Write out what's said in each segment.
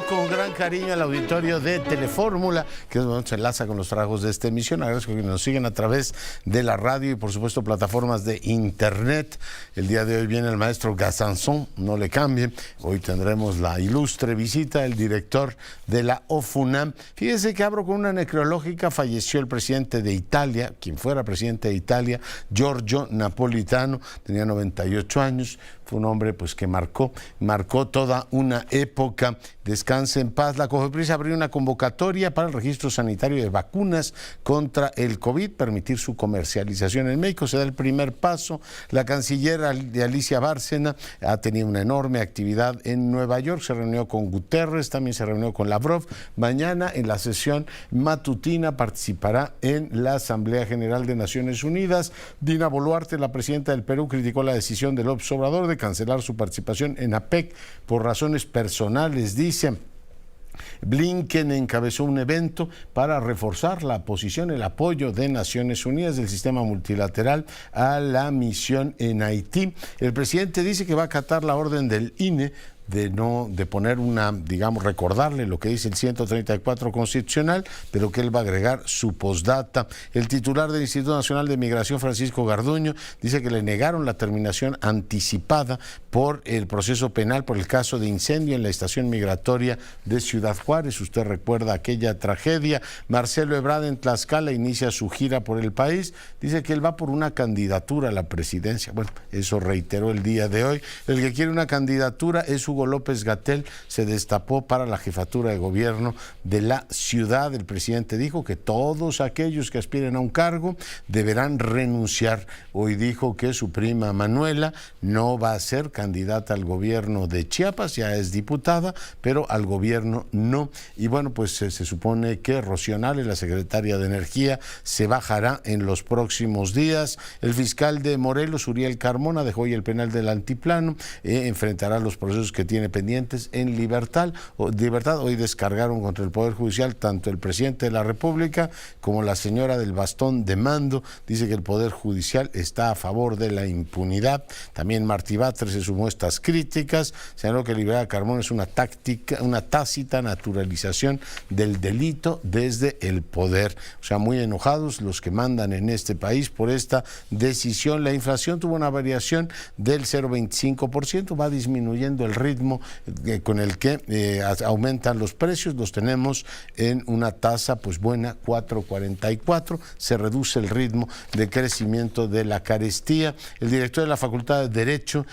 con gran cariño al auditorio de Telefórmula, que se enlaza con los trabajos de esta emisión. Agradezco que nos siguen a través de la radio y, por supuesto, plataformas de internet. El día de hoy viene el maestro Gazanzón, no le cambien. Hoy tendremos la ilustre visita del director de la OFUNAM. Fíjese que abro con una necrológica. Falleció el presidente de Italia, quien fuera presidente de Italia, Giorgio Napolitano, tenía 98 años. Fue un hombre pues que marcó toda una época. Descanse en paz. La COFEPRIS abrió una convocatoria para el registro sanitario de vacunas contra el COVID, permitir su comercialización en México. Se da el primer paso. La canciller Alicia Bárcena ha tenido una enorme actividad en Nueva York. Se reunió con Guterres, también se reunió con Lavrov. Mañana en la sesión matutina participará en la Asamblea General de Naciones Unidas. Dina Boluarte, la presidenta del Perú, criticó la decisión del López Obrador de cancelar su participación en APEC por razones personales, dice. Blinken encabezó un evento para reforzar la posición, el apoyo de Naciones Unidas del sistema multilateral a la misión en Haití. El presidente dice que va a acatar la orden del INE de poner recordarle lo que dice el 134 constitucional, pero que él va a agregar su postdata. El titular del Instituto Nacional de Migración, Francisco Garduño, dice que le negaron la terminación anticipada por el proceso penal por el caso de incendio en la estación migratoria de Ciudad Juárez. Usted recuerda aquella tragedia. Marcelo Ebrard en Tlaxcala inicia su gira por el país. Dice que él va por una candidatura a la presidencia. Bueno, eso reiteró el día de hoy. El que quiere una candidatura es Hugo López-Gatell. Se destapó para la jefatura de gobierno de la ciudad. El presidente dijo que todos aquellos que aspiren a un cargo deberán renunciar. Hoy dijo que su prima Manuela no va a ser candidata al gobierno de Chiapas, ya es diputada, pero al gobierno no. Y bueno, pues se supone que Rocío Nale, la secretaria de Energía, se bajará en los próximos días. El fiscal de Morelos, Uriel Carmona, dejó hoy el penal del Altiplano, enfrentará los procesos que tiene pendientes en libertad. Hoy descargaron contra el Poder Judicial tanto el presidente de la República como la señora del bastón de mando. Dice que el Poder Judicial está a favor de la impunidad. También Martí Batres se sumó a estas críticas. Señaló que liberar a Carmona es una tácita naturalización del delito desde el poder. O sea, muy enojados los que mandan en este país por esta decisión. La inflación tuvo una variación del 0,25%, va disminuyendo el ritmo con el que aumentan los precios. Los tenemos en una tasa pues buena, 4,44. Se reduce el ritmo de crecimiento de la carestía. El director de la Facultad de Derecho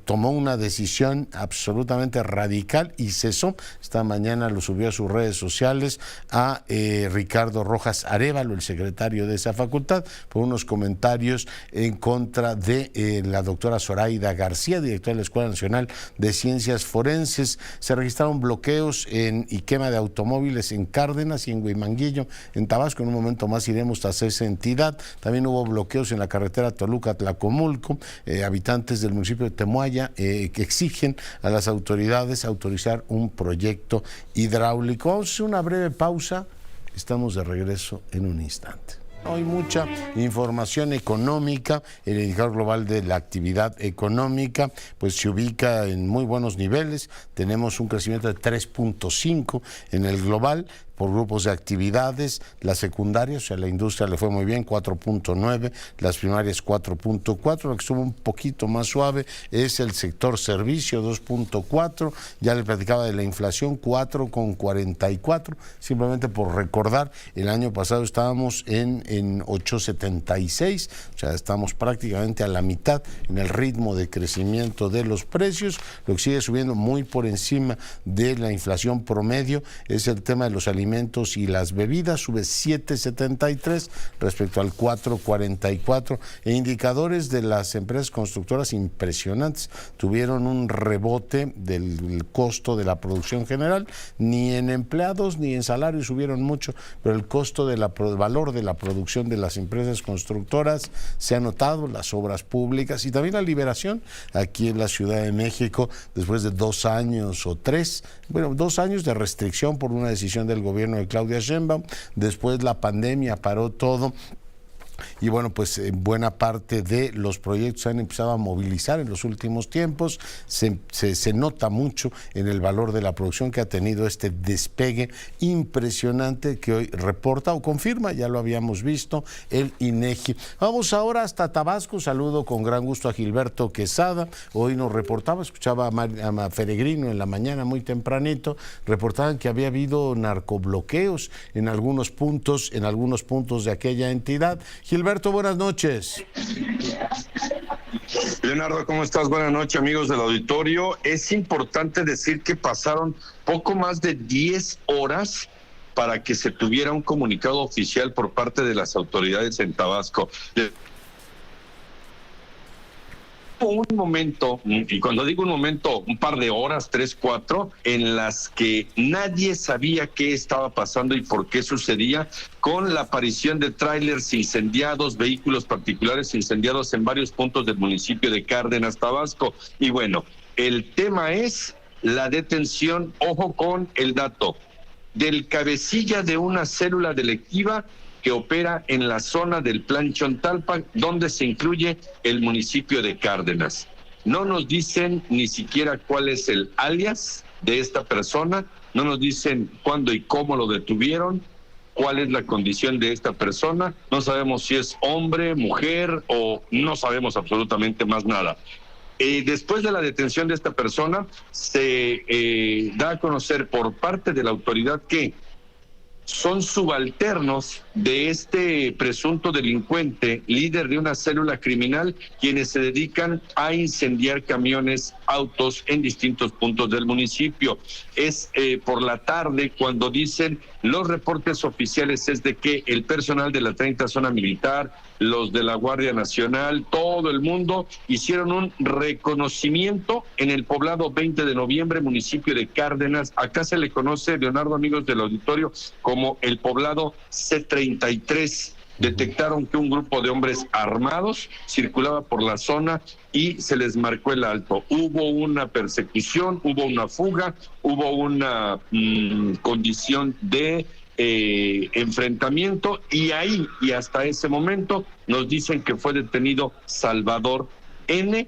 tomó una decisión absolutamente radical y cesó. Esta mañana lo subió a sus redes sociales a Ricardo Rojas Arévalo, el secretario de esa facultad, por unos comentarios en contra de la doctora Zoraida García, directora de la Escuela Nacional de Ciencias Forenses. Se registraron bloqueos y quema de automóviles en Cárdenas y en Huimanguillo, en Tabasco. En un momento más iremos tras esa entidad. También hubo bloqueos en la carretera Toluca-Tlacomulco. Habitantes del municipio de Temuaya que exigen a las autoridades autorizar un proyecto hidráulico. Vamos a hacer una breve pausa. Estamos de regreso en un instante. Hay mucha información económica. El indicador global de la actividad económica pues se ubica en muy buenos niveles. Tenemos un crecimiento de 3.5 en el global por grupos de actividades. Las secundarias, o sea, la industria le fue muy bien, 4.9, las primarias 4.4, lo que estuvo un poquito más suave es el sector servicio, 2.4, ya le platicaba de la inflación, 4,44, simplemente por recordar, el año pasado estábamos en 8.76, o sea, estamos prácticamente a la mitad en el ritmo de crecimiento de los precios. Lo que sigue subiendo muy por encima de la inflación promedio es el tema de los alimentos y las bebidas, sube 7.73 respecto al 4.44, e indicadores de las empresas constructoras impresionantes. Tuvieron un rebote del costo de la producción general, ni en empleados ni en salarios subieron mucho, pero el costo del valor de la producción de las empresas constructoras se ha notado, las obras públicas y también la liberación aquí en la Ciudad de México después de 2 años o 3, 2 años de restricción por una decisión del gobierno de Claudia Sheinbaum. Después la pandemia paró todo Y bueno, pues buena parte de los proyectos se han empezado a movilizar en los últimos tiempos. Se nota mucho en el valor de la producción que ha tenido este despegue impresionante que hoy reporta o confirma, ya lo habíamos visto, el INEGI. Vamos ahora hasta Tabasco. Saludo con gran gusto a Gilberto Quesada. Hoy nos reportaba, escuchaba a Peregrino en la mañana muy tempranito, reportaban que había habido narcobloqueos en algunos puntos de aquella entidad. Gilberto, buenas noches. Leonardo, ¿cómo estás? Buenas noches, amigos del auditorio. Es importante decir que pasaron poco más de 10 horas para que se tuviera un comunicado oficial por parte de las autoridades en Tabasco. Un momento, y cuando digo un momento, un par de horas, 3, 4, en las que nadie sabía qué estaba pasando y por qué sucedía, con la aparición de tráilers incendiados, vehículos particulares incendiados en varios puntos del municipio de Cárdenas, Tabasco. Y bueno, el tema es la detención, ojo con el dato, del cabecilla de una célula delictiva que opera en la zona del Plan Chontalpa, donde se incluye el municipio de Cárdenas. No nos dicen ni siquiera cuál es el alias de esta persona, no nos dicen cuándo y cómo lo detuvieron, cuál es la condición de esta persona, no sabemos si es hombre, mujer o no sabemos absolutamente más nada. Después de la detención de esta persona, se da a conocer por parte de la autoridad que son subalternos de este presunto delincuente, líder de una célula criminal, quienes se dedican a incendiar camiones, autos en distintos puntos del municipio. Es por la tarde cuando dicen los reportes oficiales es de que el personal de la 30 Zona Militar, los de la Guardia Nacional, todo el mundo hicieron un reconocimiento en el poblado 20 de noviembre, municipio de Cárdenas. Acá se le conoce, Leonardo, amigos del auditorio, como el poblado C33. Detectaron que un grupo de hombres armados circulaba por la zona y se les marcó el alto. Hubo una persecución, hubo una fuga, hubo una condición de enfrentamiento y ahí y hasta ese momento nos dicen que fue detenido Salvador N.,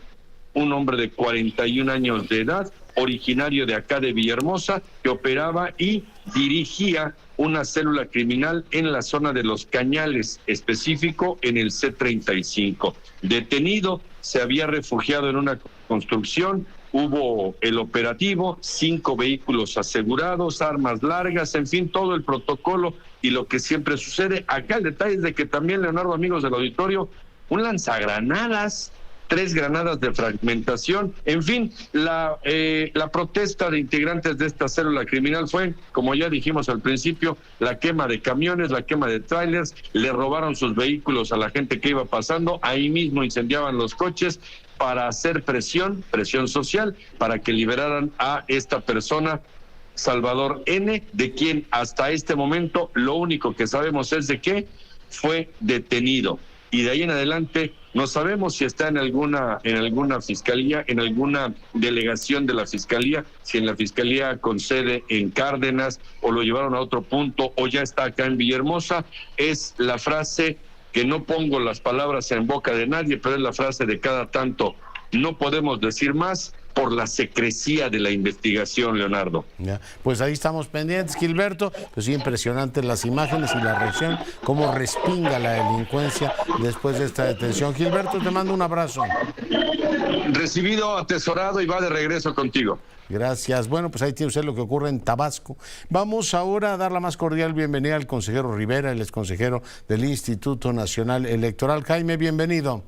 un hombre de 41 años de edad, originario de acá de Villahermosa, que operaba y dirigía una célula criminal en la zona de Los Cañales, específico en el C35. Detenido, se había refugiado en una construcción, hubo el operativo, 5 vehículos asegurados, armas largas, en fin, todo el protocolo y lo que siempre sucede. Acá el detalle es de que también, Leonardo, amigos del auditorio, un lanzagranadas, 3 granadas de fragmentación, en fin, la protesta de integrantes de esta célula criminal fue, como ya dijimos al principio, la quema de camiones, la quema de trailers, le robaron sus vehículos a la gente que iba pasando, ahí mismo incendiaban los coches para hacer presión social, para que liberaran a esta persona, Salvador N., de quien hasta este momento lo único que sabemos es de que fue detenido. Y de ahí en adelante no sabemos si está en alguna fiscalía, en alguna delegación de la fiscalía, si en la fiscalía con sede en Cárdenas o lo llevaron a otro punto o ya está acá en Villahermosa. Es la frase que no pongo las palabras en boca de nadie, pero es la frase de cada tanto. No podemos decir más por la secrecía de la investigación, Leonardo. Ya, pues ahí estamos pendientes, Gilberto. Pues sí, impresionantes las imágenes y la reacción, cómo respinga la delincuencia después de esta detención. Gilberto, te mando un abrazo. Recibido, atesorado y va de regreso contigo. Gracias. Bueno, pues ahí tiene usted lo que ocurre en Tabasco. Vamos ahora a dar la más cordial bienvenida al consejero Rivera, el exconsejero del Instituto Nacional Electoral. Jaime, bienvenido.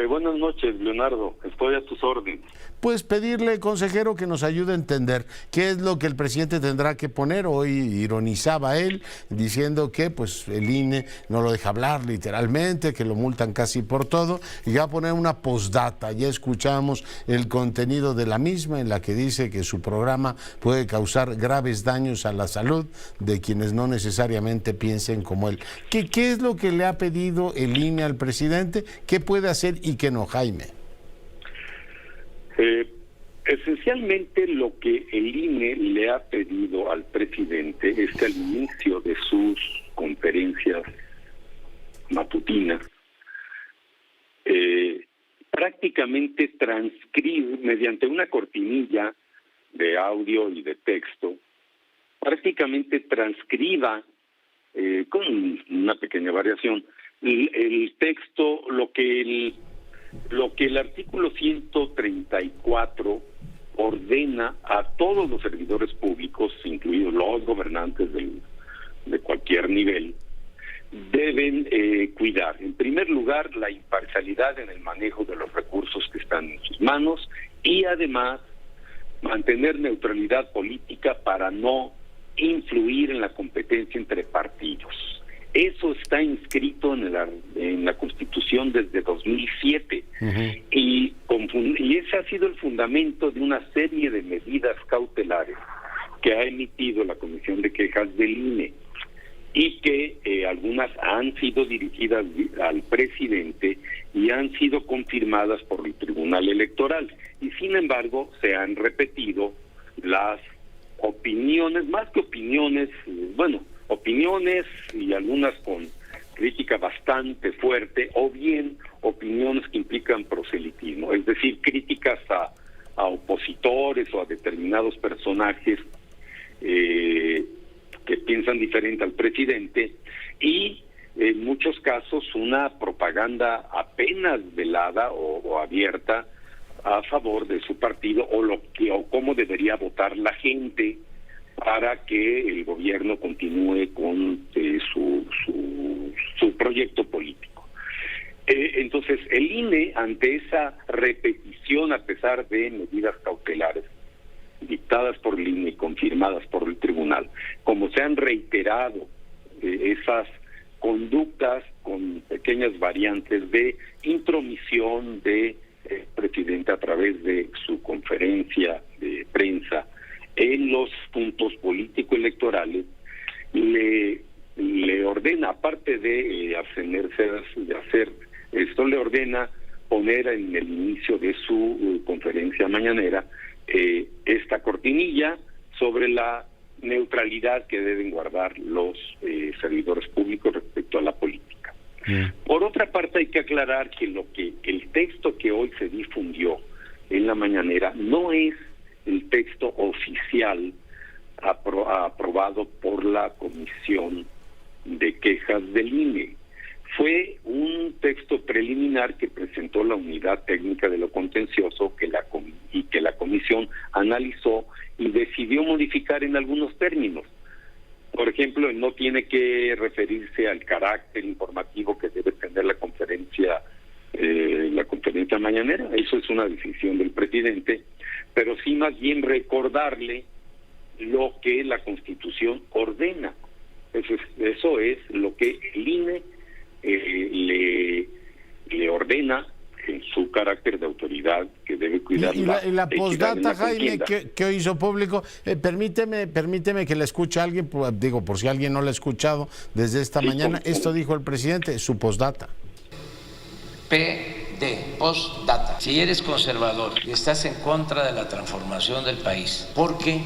Buenas noches, Leonardo. Estoy a tus órdenes. Pues pedirle, consejero, que nos ayude a entender qué es lo que el presidente tendrá que poner. Hoy ironizaba él diciendo que pues el INE no lo deja hablar literalmente, que lo multan casi por todo, y va a poner una postdata. Ya escuchamos el contenido de la misma, en la que dice que su programa puede causar graves daños a la salud de quienes no necesariamente piensen como él. ¿Qué es lo que le ha pedido el INE al presidente? ¿Qué puede hacer y qué no, Jaime? Esencialmente lo que el INE le ha pedido al presidente es que al inicio de sus conferencias matutina, prácticamente transcribe mediante una cortinilla de audio y de texto, prácticamente transcriba con una pequeña variación el texto, lo que el artículo 134 ordena a todos los servidores públicos, incluidos los gobernantes de cualquier nivel, deben cuidar, en primer lugar, la imparcialidad en el manejo de los recursos que están en sus manos y además mantener neutralidad política para no influir en la competencia entre partidos. Eso está inscrito en la Constitución desde 2007 y ese ha sido el fundamento de una serie de medidas cautelares que ha emitido la Comisión de Quejas del INE y que algunas han sido dirigidas al presidente y han sido confirmadas por el Tribunal Electoral. Y sin embargo, se han repetido las opiniones, más que opiniones, opiniones y algunas con crítica bastante fuerte, o bien opiniones que implican proselitismo, es decir, críticas a opositores o a determinados personajes que piensan diferente al presidente, y en muchos casos una propaganda apenas velada o abierta a favor de su partido o cómo debería votar la gente para que el gobierno continúe con su proyecto político. Entonces, el INE, ante esa repetición, a pesar de medidas cautelares dictadas por el INE y confirmadas por el tribunal, como se han reiterado esas conductas con pequeñas variantes de intromisión de presidente a través de su conferencia de prensa en los puntos político-electorales, le ordena, aparte de abstenerse de hacer esto, le ordena poner en el inicio de su conferencia mañanera esta cortinilla sobre la neutralidad que deben guardar los servidores públicos respecto a la política. Por otra parte, hay que aclarar que el texto que hoy se difundió en la mañanera no es el texto oficial aprobado por la Comisión de Quejas del INE. Fue un texto preliminar que presentó la Unidad Técnica de lo Contencioso que la Comisión analizó y decidió modificar en algunos términos. Por ejemplo, no tiene que referirse al carácter informativo que debe tener la conferencia mañanera. Eso es una decisión del presidente, pero sí más bien recordarle lo que la Constitución ordena. Eso es lo que el INE le ordena en su carácter de autoridad, que debe cuidar y la postdata, Jaime, que hoy hizo público. Permíteme que la escuche alguien, por si alguien no la ha escuchado desde esta mañana. Esto dijo el presidente, su postdata. PD, postdata. Si eres conservador y estás en contra de la transformación del país, porque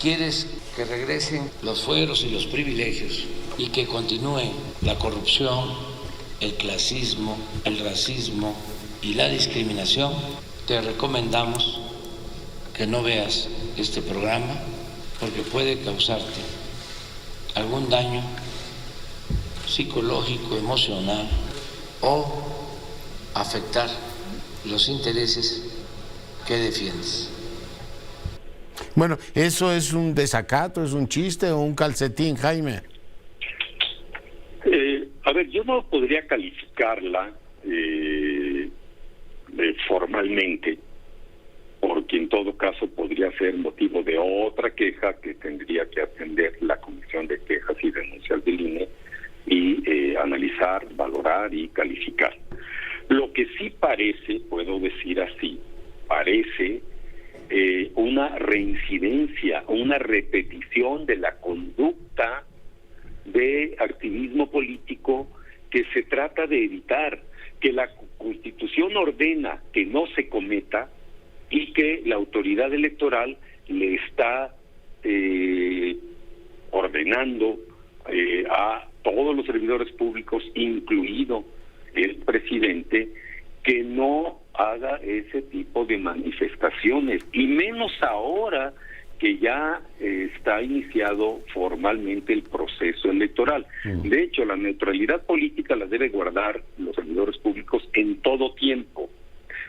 quieres que regresen los fueros y los privilegios y que continúe la corrupción, el clasismo, el racismo y la discriminación, te recomendamos que no veas este programa porque puede causarte algún daño psicológico, emocional o afectar los intereses que defiendes. Bueno, ¿eso es un desacato, es un chiste o un calcetín, Jaime? A ver, yo no podría calificarla formalmente, porque en todo caso podría ser motivo de otra queja que tendría que atender la Comisión de Quejas y Denuncias del INE y analizar, valorar y calificar. Lo que sí parece, puedo decir así, parece una reincidencia, una repetición de la conducta de activismo político que se trata de evitar, que la Constitución ordena que no se cometa y que la autoridad electoral le está ordenando a todos los servidores públicos, incluido el presidente, que no haga ese tipo de manifestaciones, y menos ahora que ya está iniciado formalmente el proceso electoral. De hecho, la neutralidad política la debe guardar los servidores públicos en todo tiempo,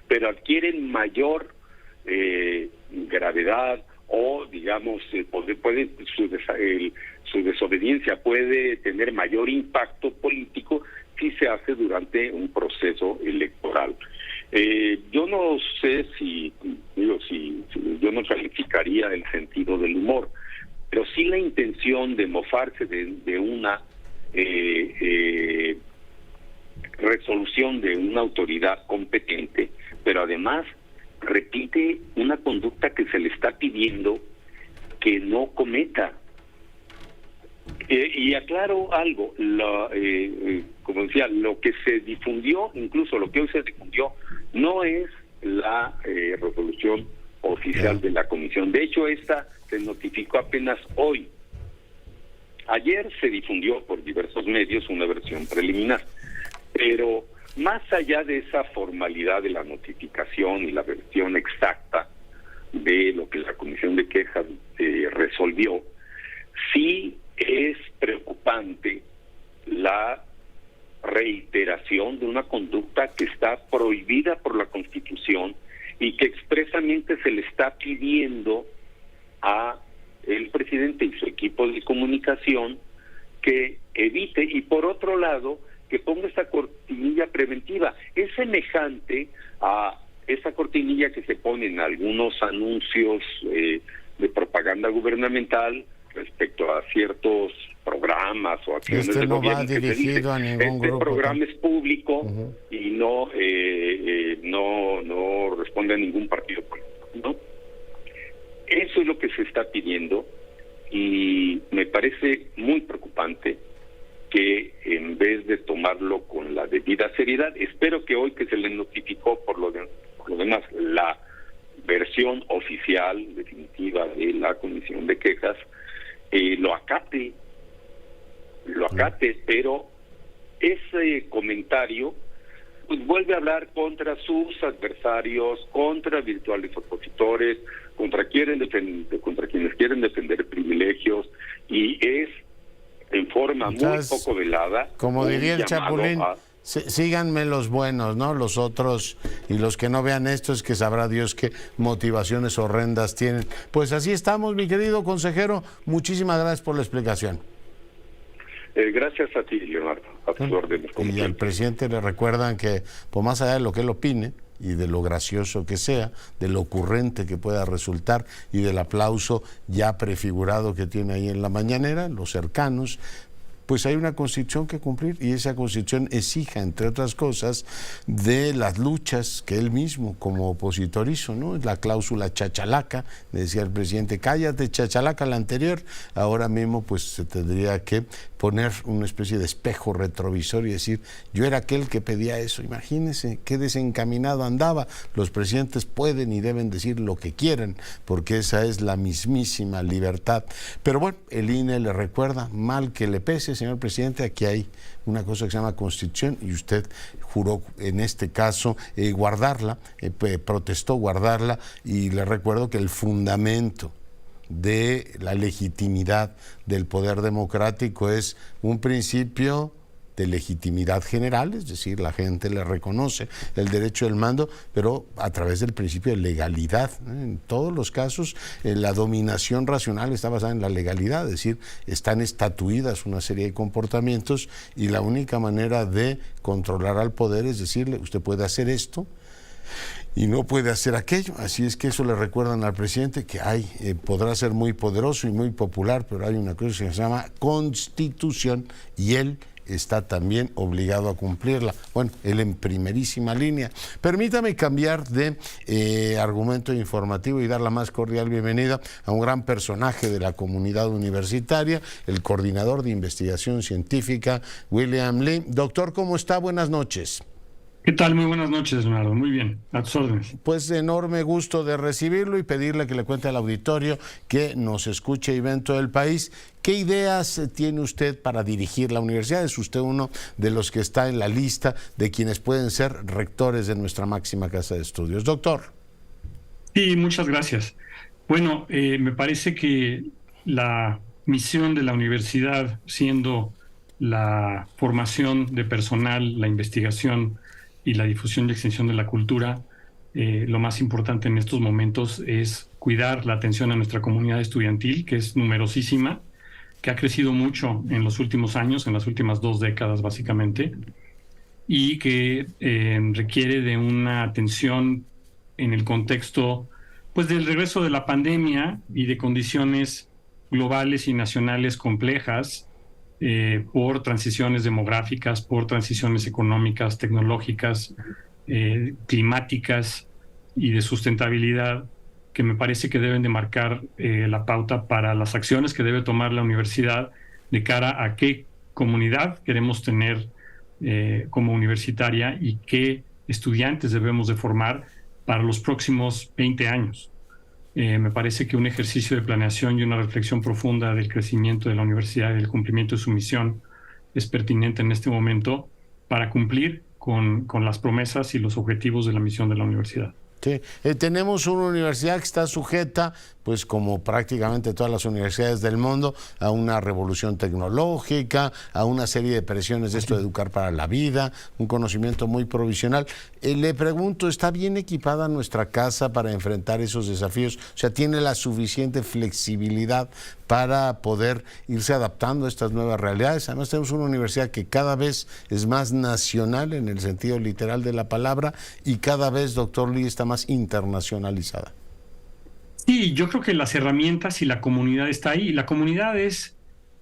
pero adquieren mayor gravedad, o digamos su desobediencia puede tener mayor impacto político si se hace durante un proceso electoral. Yo no sé si yo no calificaría el sentido del humor, pero sí la intención de mofarse de una resolución de una autoridad competente, pero además repite una conducta que se le está pidiendo que no cometa. Y aclaro algo, como decía, lo que se difundió, incluso lo que hoy se difundió, no es la resolución oficial de la comisión. De hecho, esta se notificó apenas hoy. Ayer se difundió por diversos medios una versión preliminar, pero más allá de esa formalidad de la notificación y la versión exacta de lo que la comisión de quejas resolvió, sí es preocupante la reiteración de una conducta que está prohibida por la Constitución y que expresamente se le está pidiendo a el presidente y su equipo de comunicación que evite, y por otro lado que ponga esta cortinilla preventiva. Es semejante a esa cortinilla que se pone en algunos anuncios de propaganda gubernamental respecto a ciertos programas o acciones de no gobierno. Va dirigido a ningún grupo. Programa es público y no responde a ningún partido político, ¿no? Eso es lo que se está pidiendo, y me parece muy preocupante que en vez de tomarlo con la debida seriedad, espero que hoy que se le notificó por lo demás la versión oficial definitiva de la comisión de quejas, lo acate, pero ese comentario pues vuelve a hablar contra sus adversarios, contra virtuales opositores, contra quienes quieren defender privilegios, y es en forma entonces, muy poco velada. Como diría el Chapulín, síganme los buenos, ¿no? Los otros y los que no vean esto, es que sabrá Dios qué motivaciones horrendas tienen. Pues así estamos, mi querido consejero. Muchísimas gracias por la explicación. Gracias a ti, Leonardo. A tus órdenes. Y al presidente le recuerdan que, pues más allá de lo que él opine, y de lo gracioso que sea, de lo ocurrente que pueda resultar, y del aplauso ya prefigurado que tiene ahí en la mañanera, los cercanos, pues hay una Constitución que cumplir, y esa Constitución exija, entre otras cosas, de las luchas que él mismo como opositor hizo, ¿no? La cláusula chachalaca, decía el presidente, cállate chachalaca, la anterior. Ahora mismo pues se tendría que poner una especie de espejo retrovisor y decir, yo era aquel que pedía eso. Imagínense qué desencaminado andaba. Los presidentes pueden y deben decir lo que quieran, porque esa es la mismísima libertad. Pero bueno, el INE le recuerda, mal que le pese, señor presidente, aquí hay una cosa que se llama Constitución, y usted juró en este caso guardarla, protestó guardarla, y le recuerdo que el fundamento de la legitimidad del poder democrático es un principio de legitimidad general, es decir, la gente le reconoce el derecho del mando, pero a través del principio de legalidad. En todos los casos, la dominación racional está basada en la legalidad, es decir, están estatuidas una serie de comportamientos, y la única manera de controlar al poder es decirle, usted puede hacer esto y no puede hacer aquello. Así es que eso le recuerdan al presidente, que podrá ser muy poderoso y muy popular, pero hay una cosa que se llama Constitución, y él está también obligado a cumplirla. Bueno, él en primerísima línea. Permítame cambiar de argumento informativo y dar la más cordial bienvenida a un gran personaje de la comunidad universitaria, el coordinador de investigación científica, William Li. Doctor, ¿cómo está? Buenas noches. ¿Qué tal? Muy buenas noches, Leonardo. Muy bien, a tus órdenes. Pues enorme gusto de recibirlo y pedirle que le cuente al auditorio que nos escuche y ve en todo el país. ¿Qué ideas tiene usted para dirigir la universidad? Es usted uno de los que está en la lista de quienes pueden ser rectores de nuestra máxima casa de estudios. Doctor. Sí, muchas gracias. Bueno, me parece que la misión de la universidad, siendo la formación de personal, la investigación y la difusión y extensión de la cultura, lo más importante en estos momentos es cuidar la atención a nuestra comunidad estudiantil, que es numerosísima, que ha crecido mucho en los últimos años, en las últimas 2 décadas básicamente, y que requiere de una atención en el contexto pues del regreso de la pandemia y de condiciones globales y nacionales complejas, por transiciones demográficas, por transiciones económicas, tecnológicas, climáticas y de sustentabilidad, que me parece que deben de marcar la pauta para las acciones que debe tomar la universidad de cara a qué comunidad queremos tener como universitaria y qué estudiantes debemos de formar para los próximos 20 años. Me parece que un ejercicio de planeación y una reflexión profunda del crecimiento de la universidad y del cumplimiento de su misión es pertinente en este momento para cumplir con las promesas y los objetivos de la misión de la universidad. Sí. Tenemos una universidad que está sujeta, pues como prácticamente todas las universidades del mundo, a una revolución tecnológica, a una serie de presiones de esto de educar para la vida, un conocimiento muy provisional. Le pregunto, ¿está bien equipada nuestra casa para enfrentar esos desafíos? O sea, ¿tiene la suficiente flexibilidad para poder irse adaptando a estas nuevas realidades? Además, tenemos una universidad que cada vez es más nacional en el sentido literal de la palabra y cada vez, doctor Lee, está más internacionalizada. Sí, yo creo que las herramientas y la comunidad está ahí. La comunidad es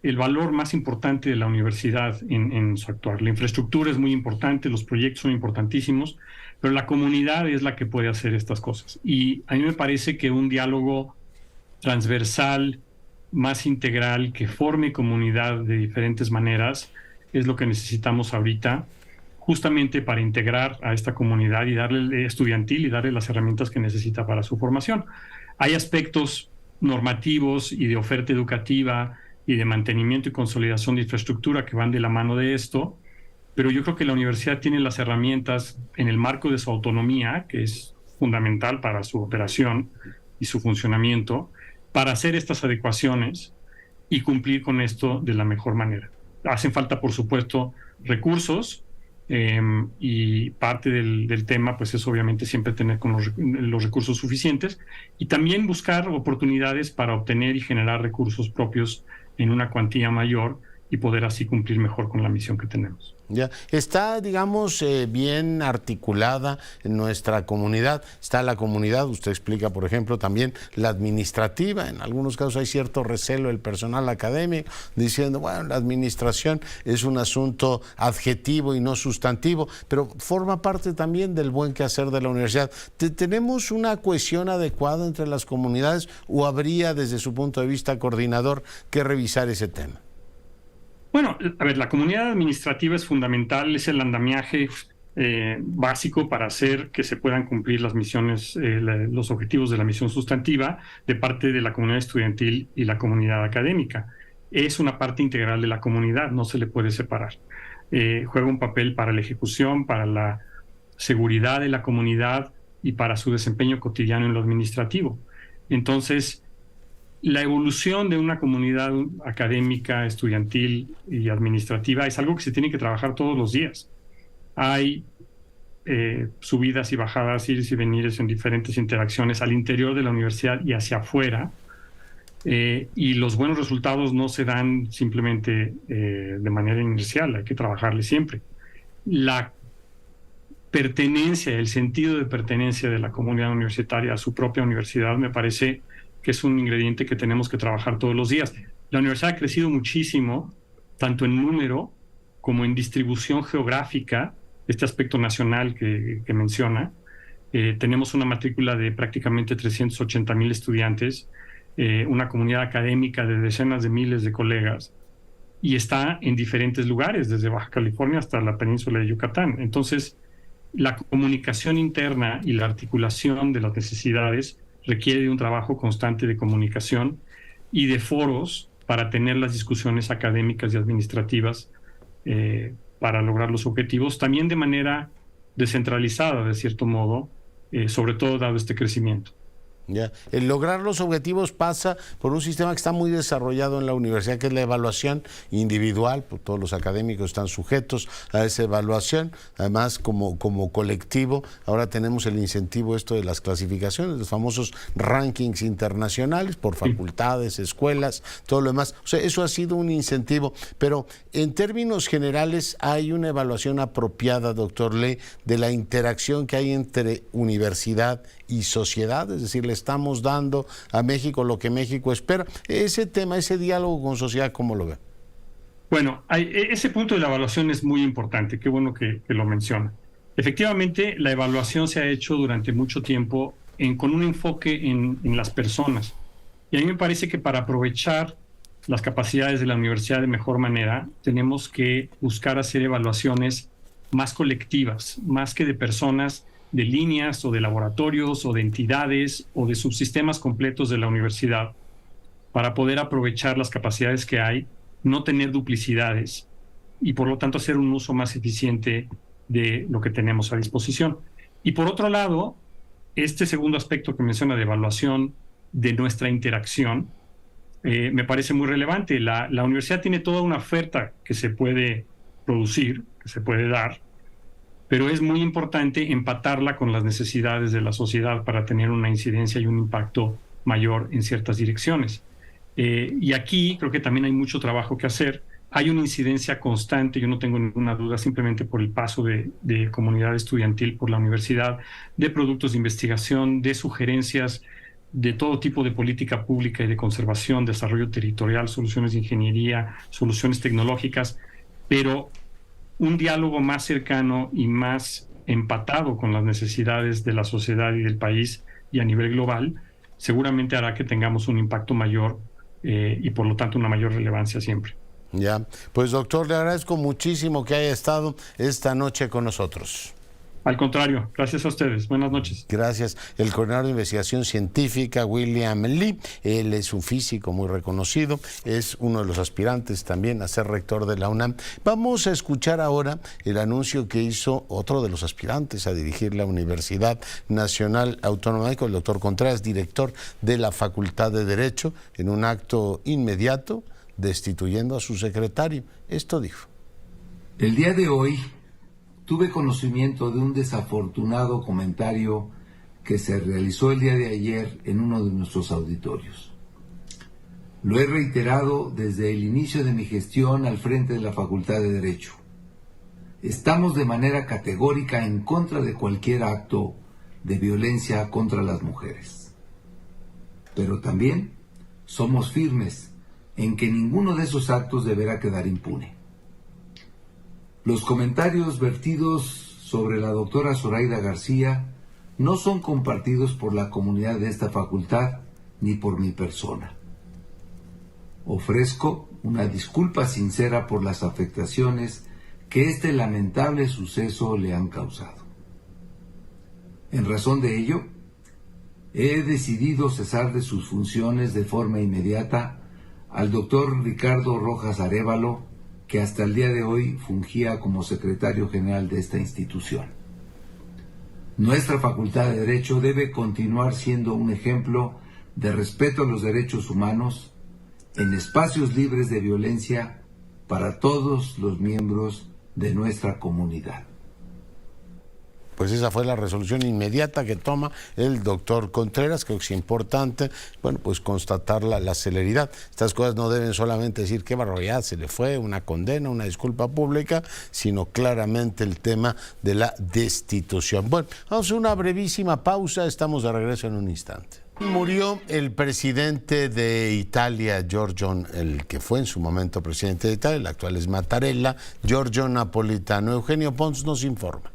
el valor más importante de la universidad en su actuar. La infraestructura es muy importante, los proyectos son importantísimos, pero la comunidad es la que puede hacer estas cosas. Y a mí me parece que un diálogo transversal, más integral, que forme comunidad de diferentes maneras, es lo que necesitamos ahorita, justamente para integrar a esta comunidad y darle estudiantil y darle las herramientas que necesita para su formación. Hay aspectos normativos y de oferta educativa y de mantenimiento y consolidación de infraestructura que van de la mano de esto, pero yo creo que la universidad tiene las herramientas en el marco de su autonomía, que es fundamental para su operación y su funcionamiento, para hacer estas adecuaciones y cumplir con esto de la mejor manera. Hacen falta, por supuesto, recursos, y parte del tema pues es obviamente siempre tener con los recursos suficientes y también buscar oportunidades para obtener y generar recursos propios en una cuantía mayor y poder así cumplir mejor con la misión que tenemos. Ya está, digamos, bien articulada en nuestra comunidad. Está la comunidad, usted explica, por ejemplo, también la administrativa. En algunos casos hay cierto recelo del personal académico, diciendo, bueno, la administración es un asunto adjetivo y no sustantivo, pero forma parte también del buen quehacer de la universidad. ¿Tenemos una cohesión adecuada entre las comunidades o habría, desde su punto de vista coordinador, que revisar ese tema? Bueno, a ver, la comunidad administrativa es fundamental, es el andamiaje básico para hacer que se puedan cumplir las misiones, los objetivos de la misión sustantiva de parte de la comunidad estudiantil y la comunidad académica. Es una parte integral de la comunidad, no se le puede separar. Juega un papel para la ejecución, para la seguridad de la comunidad y para su desempeño cotidiano en lo administrativo. Entonces, la evolución de una comunidad académica, estudiantil y administrativa es algo que se tiene que trabajar todos los días. Hay subidas y bajadas, ires y venires en diferentes interacciones al interior de la universidad y hacia afuera, y los buenos resultados no se dan simplemente de manera inercial, hay que trabajarle siempre. La pertenencia, el sentido de pertenencia de la comunidad universitaria a su propia universidad me parece que es un ingrediente que tenemos que trabajar todos los días. La universidad ha crecido muchísimo, tanto en número como en distribución geográfica, este aspecto nacional que menciona. Tenemos una matrícula de prácticamente 380,000 estudiantes, una comunidad académica de decenas de miles de colegas, y está en diferentes lugares, desde Baja California hasta la península de Yucatán. Entonces, la comunicación interna y la articulación de las necesidades requiere de un trabajo constante de comunicación y de foros para tener las discusiones académicas y administrativas para lograr los objetivos, también de manera descentralizada, de cierto modo, sobre todo dado este crecimiento. Ya. El lograr los objetivos pasa por un sistema que está muy desarrollado en la universidad, que es la evaluación individual, pues todos los académicos están sujetos a esa evaluación, además como colectivo, ahora tenemos el incentivo esto de las clasificaciones, los famosos rankings internacionales por facultades, escuelas, todo lo demás, o sea, eso ha sido un incentivo, pero en términos generales hay una evaluación apropiada, doctor Lee, de la interacción que hay entre universidad y sociedad, es decir, le estamos dando a México lo que México espera. Ese tema, ese diálogo con sociedad, ¿cómo lo ve? Bueno, ese punto de la evaluación es muy importante, qué bueno que lo menciona. Efectivamente, la evaluación se ha hecho durante mucho tiempo con un enfoque en las personas. Y a mí me parece que para aprovechar las capacidades de la universidad de mejor manera, tenemos que buscar hacer evaluaciones más colectivas, más que de personas, de líneas o de laboratorios o de entidades o de subsistemas completos de la universidad, para poder aprovechar las capacidades que hay, no tener duplicidades y por lo tanto hacer un uso más eficiente de lo que tenemos a disposición. Y por otro lado, este segundo aspecto que menciona de evaluación de nuestra interacción me parece muy relevante. La universidad tiene toda una oferta que se puede producir, que se puede dar, pero es muy importante empatarla con las necesidades de la sociedad para tener una incidencia y un impacto mayor en ciertas direcciones. Y aquí creo que también hay mucho trabajo que hacer. Hay una incidencia constante, yo no tengo ninguna duda, simplemente por el paso de comunidad estudiantil por la universidad, de productos de investigación, de sugerencias de todo tipo de política pública y de conservación, desarrollo territorial, soluciones de ingeniería, soluciones tecnológicas, pero un diálogo más cercano y más empatado con las necesidades de la sociedad y del país y a nivel global, seguramente hará que tengamos un impacto mayor y por lo tanto una mayor relevancia siempre. Ya, pues doctor, le agradezco muchísimo que haya estado esta noche con nosotros. Al contrario, gracias a ustedes. Buenas noches. Gracias. El coordinador de investigación científica, William Lee, él es un físico muy reconocido, es uno de los aspirantes también a ser rector de la UNAM. Vamos a escuchar ahora el anuncio que hizo otro de los aspirantes a dirigir la Universidad Nacional Autónoma de México, el doctor Contreras, director de la Facultad de Derecho, en un acto inmediato, destituyendo a su secretario. Esto dijo. El día de hoy tuve conocimiento de un desafortunado comentario que se realizó el día de ayer en uno de nuestros auditorios. Lo he reiterado desde el inicio de mi gestión al frente de la Facultad de Derecho. Estamos de manera categórica en contra de cualquier acto de violencia contra las mujeres. Pero también somos firmes en que ninguno de esos actos deberá quedar impune. Los comentarios vertidos sobre la doctora Zoraida García no son compartidos por la comunidad de esta facultad ni por mi persona. Ofrezco una disculpa sincera por las afectaciones que este lamentable suceso le han causado. En razón de ello, he decidido cesar de sus funciones de forma inmediata al doctor Ricardo Rojas Arévalo, que hasta el día de hoy fungía como secretario general de esta institución. Nuestra Facultad de Derecho debe continuar siendo un ejemplo de respeto a los derechos humanos en espacios libres de violencia para todos los miembros de nuestra comunidad. Pues esa fue la resolución inmediata que toma el doctor Contreras. Creo que es importante, bueno, pues constatar la celeridad. Estas cosas no deben solamente decir qué barbaridad, se le fue, una condena, una disculpa pública, sino claramente el tema de la destitución. Bueno, vamos a una brevísima pausa, estamos de regreso en un instante. Murió el presidente de Italia, Giorgio, el que fue en su momento presidente de Italia, el actual es Mattarella, Giorgio Napolitano. Eugenio Pons nos informa.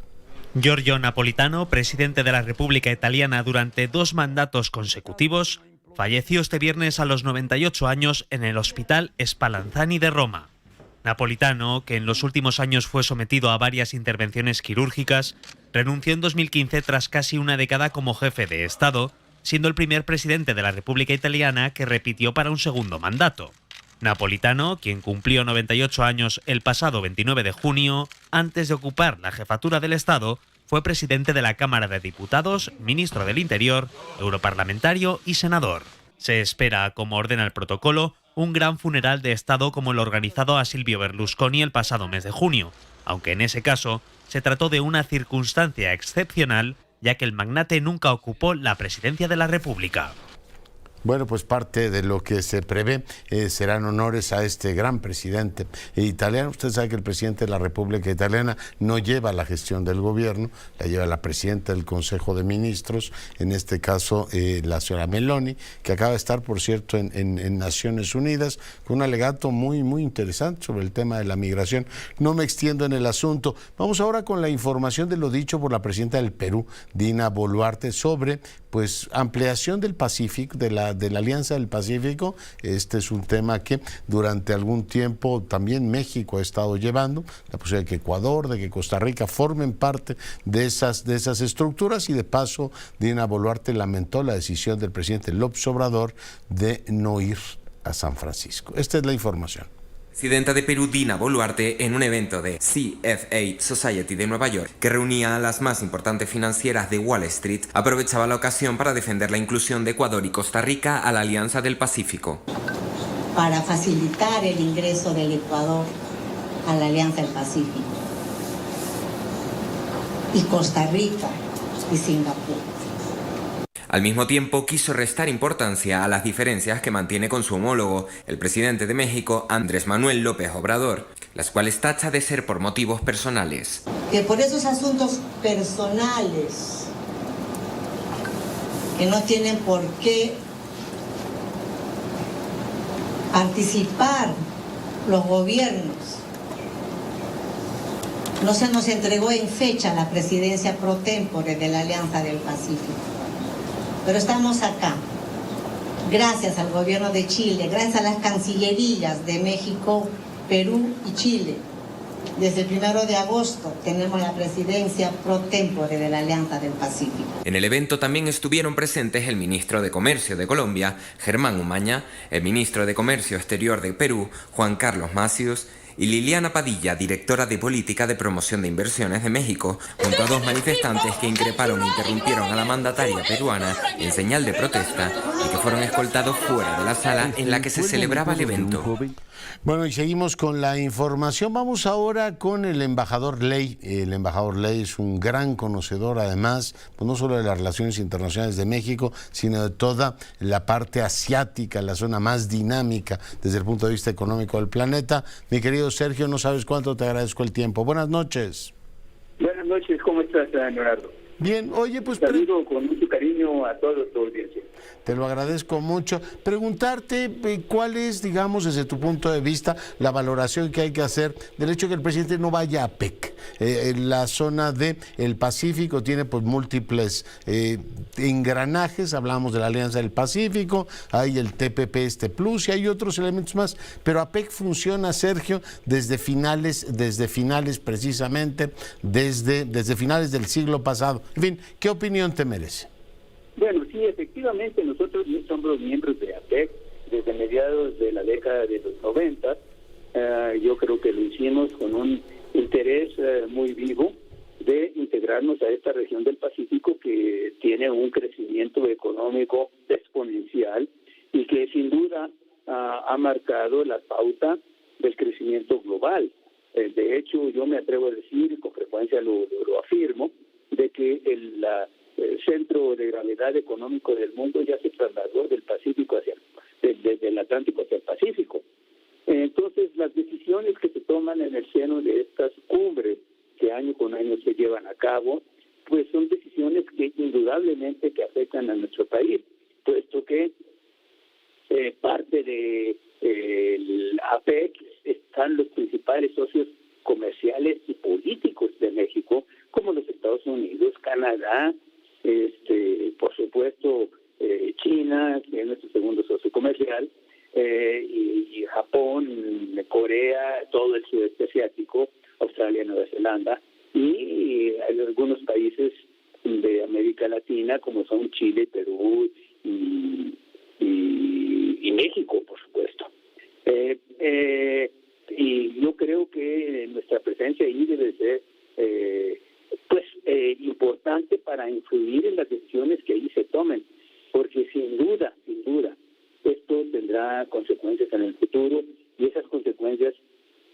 Giorgio Napolitano, presidente de la República Italiana durante 2 mandatos consecutivos, falleció este viernes a los 98 años en el Hospital Spallanzani de Roma. Napolitano, que en los últimos años fue sometido a varias intervenciones quirúrgicas, renunció en 2015 tras casi una década como jefe de Estado, siendo el primer presidente de la República Italiana que repitió para un segundo mandato. Napolitano, quien cumplió 98 años el pasado 29 de junio, antes de ocupar la jefatura del Estado, fue presidente de la Cámara de Diputados, ministro del Interior, europarlamentario y senador. Se espera, como ordena el protocolo, un gran funeral de Estado como el organizado a Silvio Berlusconi el pasado mes de junio, aunque en ese caso se trató de una circunstancia excepcional, ya que el magnate nunca ocupó la presidencia de la República. Bueno, pues parte de lo que se prevé serán honores a este gran presidente italiano. Usted sabe que el presidente de la República Italiana no lleva la gestión del gobierno, la lleva la presidenta del Consejo de Ministros, en este caso la señora Meloni, que acaba de estar, por cierto, en Naciones Unidas, con un alegato muy interesante sobre el tema de la migración. No me extiendo en el asunto. Vamos ahora con la información de lo dicho por la presidenta del Perú, Dina Boluarte, sobre pues ampliación del Pacífico, de la Alianza del Pacífico. Este es un tema que durante algún tiempo también México ha estado llevando, la posibilidad de que Ecuador, de que Costa Rica formen parte de esas estructuras, y de paso Dina Boluarte lamentó la decisión del presidente López Obrador de no ir a San Francisco. Esta es la información. Presidenta de Perú, Dina Boluarte, en un evento de CFA Society de Nueva York, que reunía a las más importantes financieras de Wall Street, aprovechaba la ocasión para defender la inclusión de Ecuador y Costa Rica a la Alianza del Pacífico. Para facilitar el ingreso del Ecuador a la Alianza del Pacífico, y Costa Rica y Singapur. Al mismo tiempo, quiso restar importancia a las diferencias que mantiene con su homólogo, el presidente de México, Andrés Manuel López Obrador, las cuales tacha de ser por motivos personales. Que por esos asuntos personales, que no tienen por qué participar los gobiernos, no se nos entregó en fecha la presidencia pro tempore de la Alianza del Pacífico. Pero estamos acá, gracias al gobierno de Chile, gracias a las cancillerías de México, Perú y Chile. Desde el 1 de agosto tenemos la presidencia pro tempore de la Alianza del Pacífico. En el evento también estuvieron presentes el ministro de Comercio de Colombia, Germán Umaña, el ministro de Comercio Exterior de Perú, Juan Carlos Macius, y Liliana Padilla, directora de Política de Promoción de Inversiones de México, junto a dos manifestantes que increparon e interrumpieron a la mandataria peruana en señal de protesta y que fueron escoltados fuera de la sala en la que se celebraba el evento. Bueno, y seguimos con la información. Vamos ahora con el embajador Ley. El embajador Ley es un gran conocedor, además, pues no solo de las relaciones internacionales de México, sino de toda la parte asiática, la zona más dinámica desde el punto de vista económico del planeta. Mi querido Sergio, no sabes cuánto te agradezco el tiempo. Buenas noches. Buenas noches, ¿cómo estás, Leonardo? Bien, oye, pues... Saludo con mucho cariño a toda tu audiencia. Te lo agradezco mucho. Preguntarte cuál es, digamos, desde tu punto de vista, la valoración que hay que hacer del hecho de que el presidente no vaya a APEC. La zona del Pacífico tiene pues múltiples engranajes, hablamos de la Alianza del Pacífico, hay el TPP Plus y hay otros elementos más, pero APEC funciona, Sergio, desde finales precisamente, desde finales del siglo pasado. En fin, ¿qué opinión te merece? Bueno, sí, efectivamente, nosotros somos miembros de APEC desde mediados de la década de los 90. Yo creo que lo hicimos con un interés muy vivo de integrarnos a esta región del Pacífico que tiene un crecimiento económico exponencial y que sin duda ha marcado la pauta del crecimiento global. De hecho, yo me atrevo a decir, y con frecuencia lo afirmo, de que el centro de gravedad económico del mundo ya se trasladó del Pacífico desde el Atlántico hacia el Pacífico. Entonces, las decisiones que se toman en el seno de estas cumbres que año con año se llevan a cabo, pues son decisiones que indudablemente que afectan a nuestro país, puesto que parte de el APEC están los principales socios comerciales y políticos de México, como los Estados Unidos, Canadá, por supuesto China, que es nuestro segundo socio comercial, y Japón, Corea, todo el sudeste asiático, Australia, Nueva Zelanda y algunos países de América Latina como son Chile, Perú y México, por supuesto. Y yo creo que nuestra presencia ahí debe ser importante para influir en las decisiones que ahí se tomen, porque sin duda, esto tendrá consecuencias en el futuro y esas consecuencias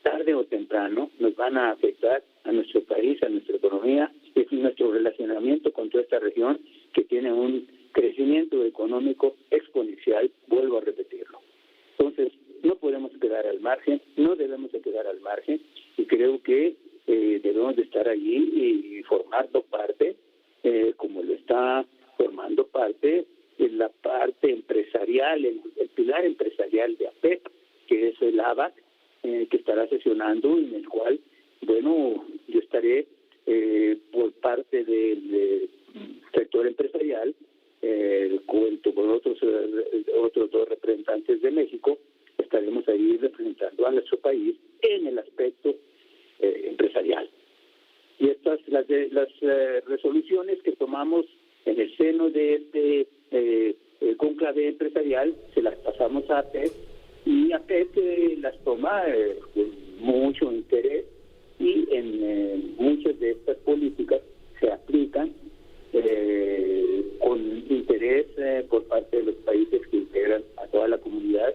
tarde o temprano nos van a afectar a nuestro país, a nuestra economía y nuestro relacionamiento con toda esta región que tiene un crecimiento económico exponencial, vuelvo a repetirlo. Entonces, no podemos quedar al margen, no debemos de quedar al margen y creo que debemos de estar allí y formando parte, como lo está formando parte en la parte empresarial, el pilar empresarial de APEC, que es el ABAC, que estará sesionando, en el cual, bueno, yo estaré por parte del sector empresarial, cuento con otros dos representantes de México, estaremos ahí representando a nuestro país en el aspecto empresarial. Y estas, las resoluciones que tomamos en el seno de este cónclave empresarial, se las pasamos a APEC, y APEC las toma con mucho interés, y en muchas de estas políticas se aplican con interés por parte de los países que integran a toda la comunidad,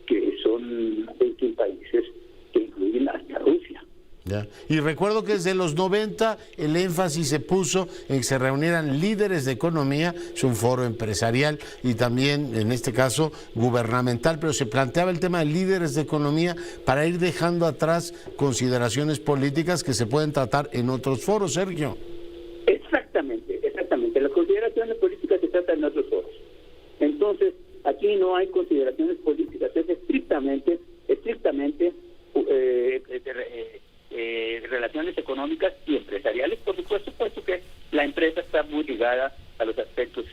que son 21 países que incluyen hasta Rusia. Ya. Y recuerdo que desde los 90 el énfasis se puso en que se reunieran líderes de economía, es un foro empresarial y también en este caso gubernamental, pero se planteaba el tema de líderes de economía para ir dejando atrás consideraciones políticas que se pueden tratar en otros foros, Sergio. Exactamente. Las consideraciones políticas se tratan en otros foros. Entonces, aquí no hay consideraciones políticas, es estrictamente relaciones económicas y empresariales, por supuesto, puesto que la empresa está muy ligada a los aspectos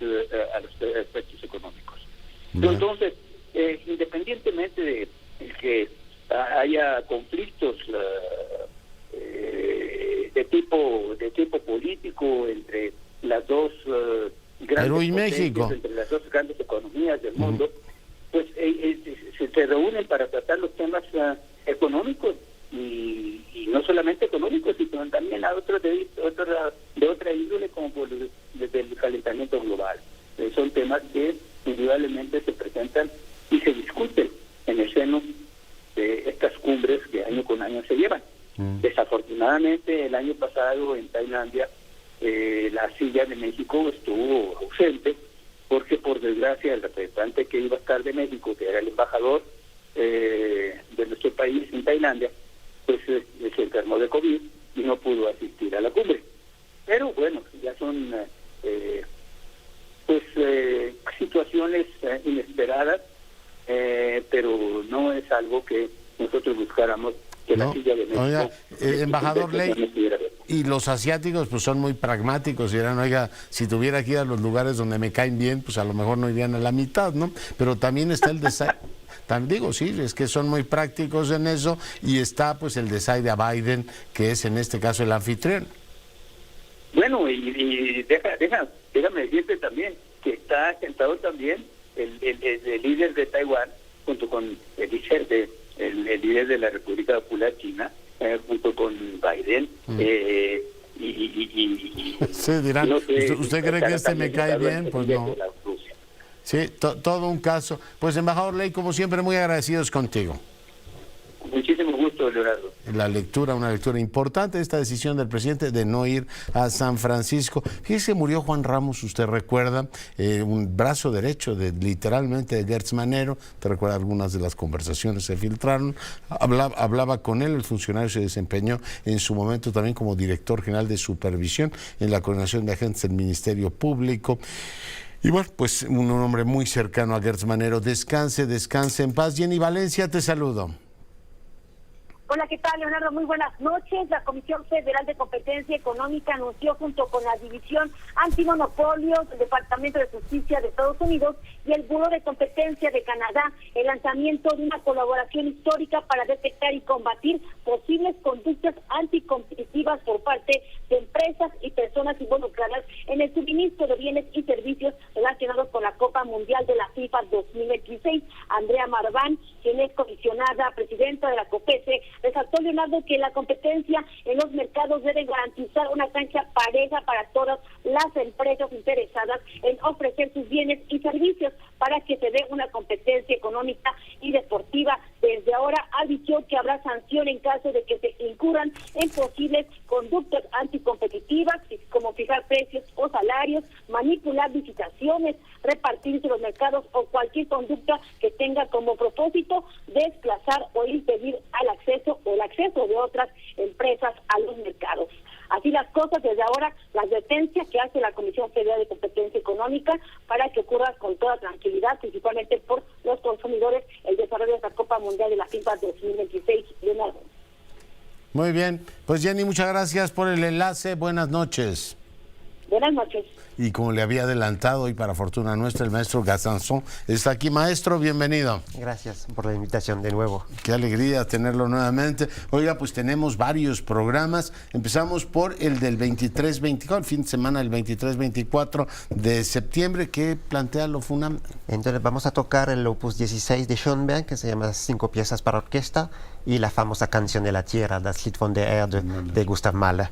económicos. Entonces, independientemente de que haya conflictos de tipo político entre las dos grandes Perú y México, entre las dos grandes economías del mundo, pues se reúnen para tratar los temas económicos y no solamente económicos, sino también a otros de otra índole, como desde el calentamiento global. Son temas que indudablemente se presentan y se discuten en el seno de estas cumbres que año con año se llevan. Desafortunadamente, el año pasado en Tailandia la silla de México estuvo ausente, porque por desgracia el representante que iba a estar de México, que era el embajador de nuestro país en Tailandia, pues se enfermó de COVID y no pudo asistir a la cumbre. Pero bueno, ya son situaciones inesperadas, pero no es algo que nosotros buscáramos que la silla de México. Oiga, embajador Ley, y los asiáticos pues son muy pragmáticos y dirán, oiga, si tuviera que ir a los lugares donde me caen bien, pues a lo mejor no irían a la mitad, ¿no? Pero también está el desayuno. Digo, sí, es que son muy prácticos en eso, y está pues el desaire a Biden, que es en este caso el anfitrión. Bueno, y déjame decirte también que está sentado también el líder de Taiwán, junto con el líder de la República Popular China, junto con Biden. Sí, dirán, no sé, ¿usted cree que este me cae bien? Pues no. Sí, todo un caso. Pues, embajador Ley, como siempre, muy agradecidos contigo. Muchísimo gusto, Leonardo. Una lectura importante de esta decisión del presidente de no ir a San Francisco. Fíjese, murió Juan Ramos, usted recuerda, un brazo derecho literalmente de Gertz Manero. Te recuerda, algunas de las conversaciones se filtraron. Hablaba con él, el funcionario se desempeñó en su momento también como director general de supervisión en la coordinación de agentes del Ministerio Público. Y bueno, pues un hombre muy cercano a Gertz Manero. Descanse en paz. Jenny Valencia, te saludo. Hola, ¿qué tal, Leonardo? Muy buenas noches. La Comisión Federal de Competencia Económica anunció junto con la División Antimonopolios del Departamento de Justicia de Estados Unidos y el Buró de Competencia de Canadá el lanzamiento de una colaboración histórica para detectar y combatir posibles conductas anticompetitivas por parte de empresas y personas involucradas en el suministro de bienes y servicios relacionados con la Copa Mundial de la FIFA 2026. Andrea Marván, quien es comisionada presidenta de la COPECE, resaltó, Leonardo, que la competencia en los mercados debe garantizar una cancha pareja para todas las empresas interesadas en ofrecer sus bienes y servicios para que se dé una competencia económica y deportiva. Desde ahora advirtió que habrá sanción en caso de que se incurran en posibles conductas anticompetitivas, como fijar precios o salarios, manipular licitaciones, repartirse los mercados o cualquier conducta que tenga como propósito desplazar o impedir el acceso de otras empresas a los mercados. Así las cosas, desde ahora la advertencia que hace la Comisión Federal de Competencia Económica para que ocurra con toda tranquilidad, principalmente por los consumidores, el desarrollo de esta Copa Mundial de la FIFA 2026. Leonardo. Muy bien, pues Jenny, muchas gracias por el enlace, buenas noches. Buenas noches. Y como le había adelantado, y para fortuna nuestra, el maestro Gazanzón está aquí. Maestro, bienvenido. Gracias por la invitación de nuevo. Qué alegría tenerlo nuevamente. Oiga, pues tenemos varios programas. Empezamos por el del 23-24, el fin de semana del 23-24 de septiembre. ¿Qué plantea lo FUNAM? Entonces vamos a tocar el opus 16 de Schoenberg, que se llama 5 piezas para orquesta, y la famosa canción de la tierra, Das Lied von der Erde, de Gustav Mahler.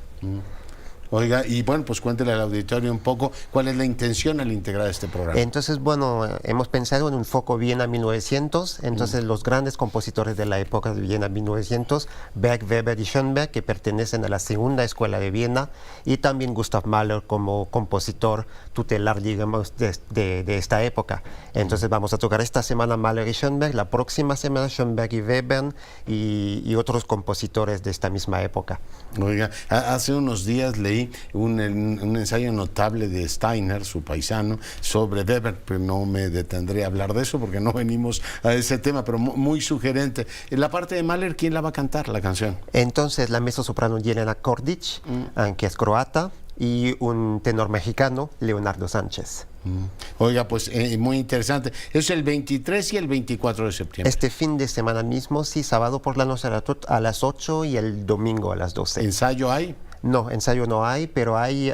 Oiga, y bueno, pues cuéntele al auditorio un poco cuál es la intención al integrar este programa. Entonces, bueno, hemos pensado en un foco Viena 1900, entonces los grandes compositores de la época de Viena 1900, Berg, Weber y Schoenberg, que pertenecen a la segunda escuela de Viena, y también Gustav Mahler como compositor tutelar, digamos, de esta época. Entonces vamos a tocar esta semana Mahler y Schoenberg, la próxima semana Schoenberg y Weber y otros compositores de esta misma época. Oiga, hace unos días leí un ensayo notable de Steiner, su paisano, sobre Weber, pero no me detendré a hablar de eso porque no venimos a ese tema, pero muy sugerente. En la parte de Mahler, ¿quién la va a cantar, la canción? Entonces, la mezzosoprano Jelena Kordic, que es croata, y un tenor mexicano, Leonardo Sánchez. Oiga, pues muy interesante. Es el 23 y el 24 de septiembre. Este fin de semana mismo, sí, sábado por la noche a las 8 y el domingo a las 12. ¿Ensayo hay? No, ensayo no hay, pero hay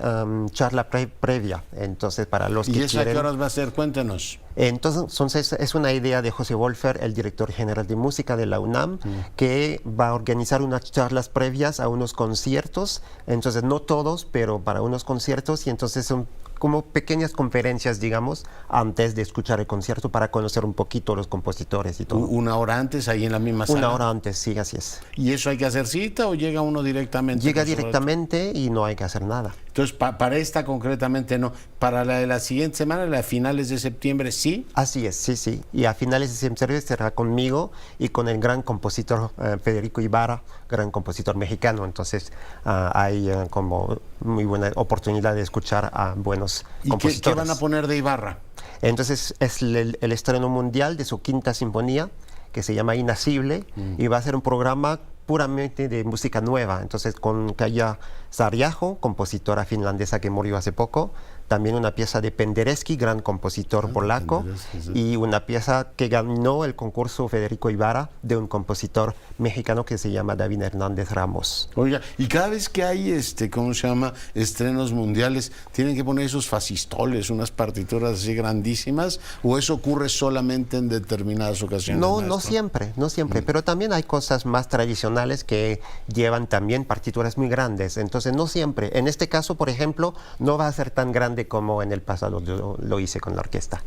charla previa. Entonces, para los que quieren... ¿Y eso a qué horas va a ser? Cuéntenos. Entonces, es una idea de José Wolfer, el director general de música de la UNAM, que va a organizar unas charlas previas a unos conciertos. Entonces, no todos, pero para unos conciertos. Y entonces son como pequeñas conferencias, digamos, antes de escuchar el concierto para conocer un poquito los compositores y todo. ¿Una hora antes ahí en la misma sala? Una hora antes, sí, así es. ¿Y eso hay que hacer cita o llega uno directamente? Llega directamente y no hay que hacer nada. Entonces, para esta concretamente no. Para la de la siguiente semana, la de finales de septiembre, ¿sí? Así es, sí, sí. Y a finales de septiembre será conmigo y con el gran compositor Federico Ibarra, gran compositor mexicano. Entonces, hay como muy buena oportunidad de escuchar a buenos compositores. ¿Y qué van a poner de Ibarra? Entonces, es el estreno mundial de su quinta sinfonía, que se llama Inasible, y va a ser un programa puramente de música nueva. Entonces, con Kaija Saariaho, compositora finlandesa que murió hace poco, también una pieza de Penderecki, gran compositor polaco, y una pieza que ganó el concurso Federico Ibarra de un compositor mexicano que se llama David Hernández Ramos. Oiga, y cada vez que hay ¿cómo se llama? Estrenos mundiales, ¿tienen que poner esos fascistoles, unas partituras así grandísimas, o eso ocurre solamente en determinadas ocasiones? No, no siempre, pero también hay cosas más tradicionales que llevan también partituras muy grandes, entonces no siempre. En este caso, por ejemplo, no va a ser tan grande como en el pasado lo hice con la orquesta.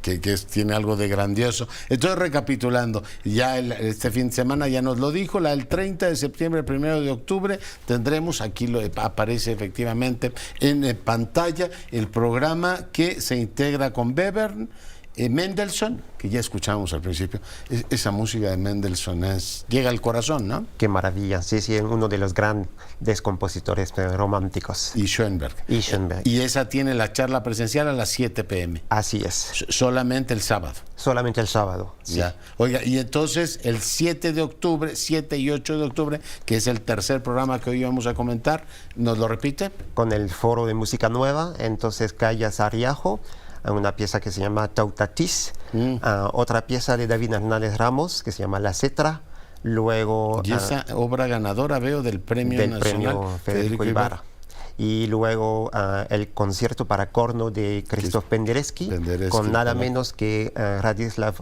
Que tiene algo de grandioso. Entonces, recapitulando, ya este fin de semana ya nos lo dijo, el 30 de septiembre, el 1 de octubre, tendremos, aquí aparece efectivamente en pantalla, el programa que se integra con Webern, Mendelssohn, que ya escuchamos al principio, esa música de Mendelssohn llega al corazón, ¿no? Qué maravilla, sí, uno de los grandes compositores románticos. Y Schoenberg. Y esa tiene la charla presencial a las 7 p.m. Así es. Solamente el sábado. Solamente el sábado, sí. Ya. Oiga, y entonces el 7 de octubre, 7 y 8 de octubre, que es el tercer programa que hoy vamos a comentar, ¿nos lo repite? Con el Foro de Música Nueva, entonces Calla Sariajo, una pieza que se llama Tautatis, otra pieza de David Hernández Ramos que se llama La Cetra, luego... Y esa obra ganadora, veo, del Premio Nacional Premio Federico Ibarra. Y luego el concierto para corno de Krzysztof Penderecki, con nada menos que Radislav,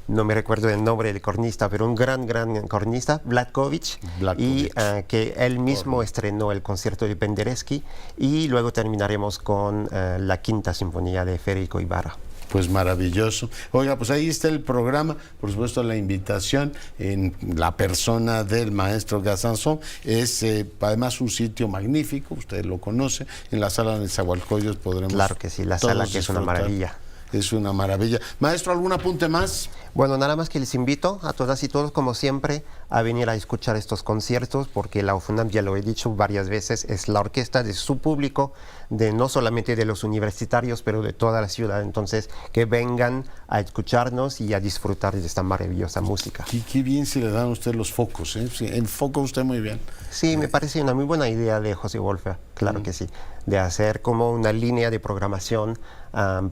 no me recuerdo el nombre del cornista, pero un gran cornista, Vladkovic. Y que él mismo estrenó el concierto de Penderecki, y luego terminaremos con la Quinta Sinfonía de Federico Ibarra. Pues maravilloso. Oiga, pues ahí está el programa, por supuesto la invitación en la persona del maestro Gasanzón. Es además un sitio magnífico, usted lo conoce, en la sala de Nezahualcóyotl podremos... Claro que sí, la sala que es una maravilla. Es una maravilla. Maestro, ¿algún apunte más? Bueno, nada más que les invito a todas y todos, como siempre, a venir a escuchar estos conciertos, porque la UFUNAM, ya lo he dicho varias veces, es la orquesta de su público, de no solamente de los universitarios, pero de toda la ciudad. Entonces, que vengan a escucharnos y a disfrutar de esta maravillosa música. Qué bien se le dan a usted los focos, ¿eh? Sí, enfoca usted muy bien. Sí, me parece una muy buena idea de José Wolfer, claro que sí, de hacer como una línea de programación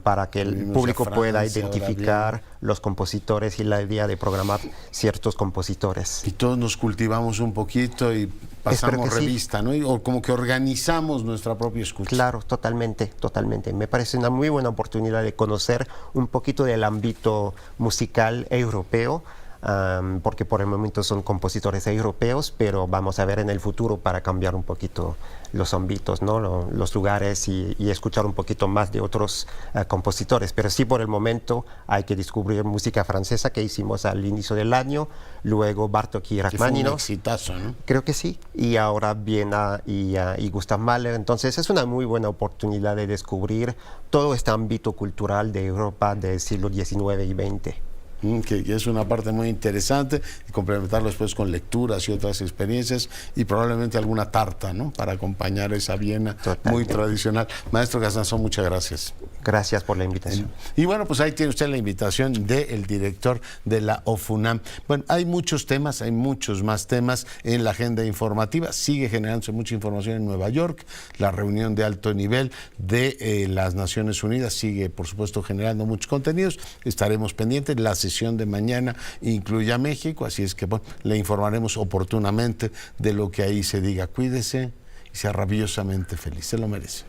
para que el público pueda identificar los compositores y la idea de programar ciertos compositores. Y todos nos cultivamos un poquito y pasamos revista, sí, ¿no? O como que organizamos nuestra propia escucha. Claro, totalmente. Me parece una muy buena oportunidad de conocer un poquito del ámbito musical europeo, porque por el momento son compositores europeos, pero vamos a ver en el futuro para cambiar un poquito los ámbitos, ¿no? Los lugares y escuchar un poquito más de otros compositores. Pero sí, por el momento hay que descubrir música francesa, que hicimos al inicio del año, luego Bartók y Rachmaninoff. Un exitazo, ¿no? Creo que sí. Y ahora Viena y Gustav Mahler. Entonces es una muy buena oportunidad de descubrir todo este ámbito cultural de Europa del siglo XIX y XX. Que es una parte muy interesante, y complementarlo después con lecturas y otras experiencias, y probablemente alguna tarta, ¿no?, para acompañar esa Viena muy tradicional. Maestro Gasanzón, muchas gracias. Gracias por la invitación. Y bueno, pues ahí tiene usted la invitación del director de la UFUNAM. Bueno, hay muchos temas, hay muchos más temas en la agenda informativa. Sigue generándose mucha información en Nueva York. La reunión de alto nivel de las Naciones Unidas sigue, por supuesto, generando muchos contenidos. Estaremos pendientes. La sesión de mañana incluye a México, así es que bueno, le informaremos oportunamente de lo que ahí se diga. Cuídese y sea rabiosamente feliz. Se lo merece.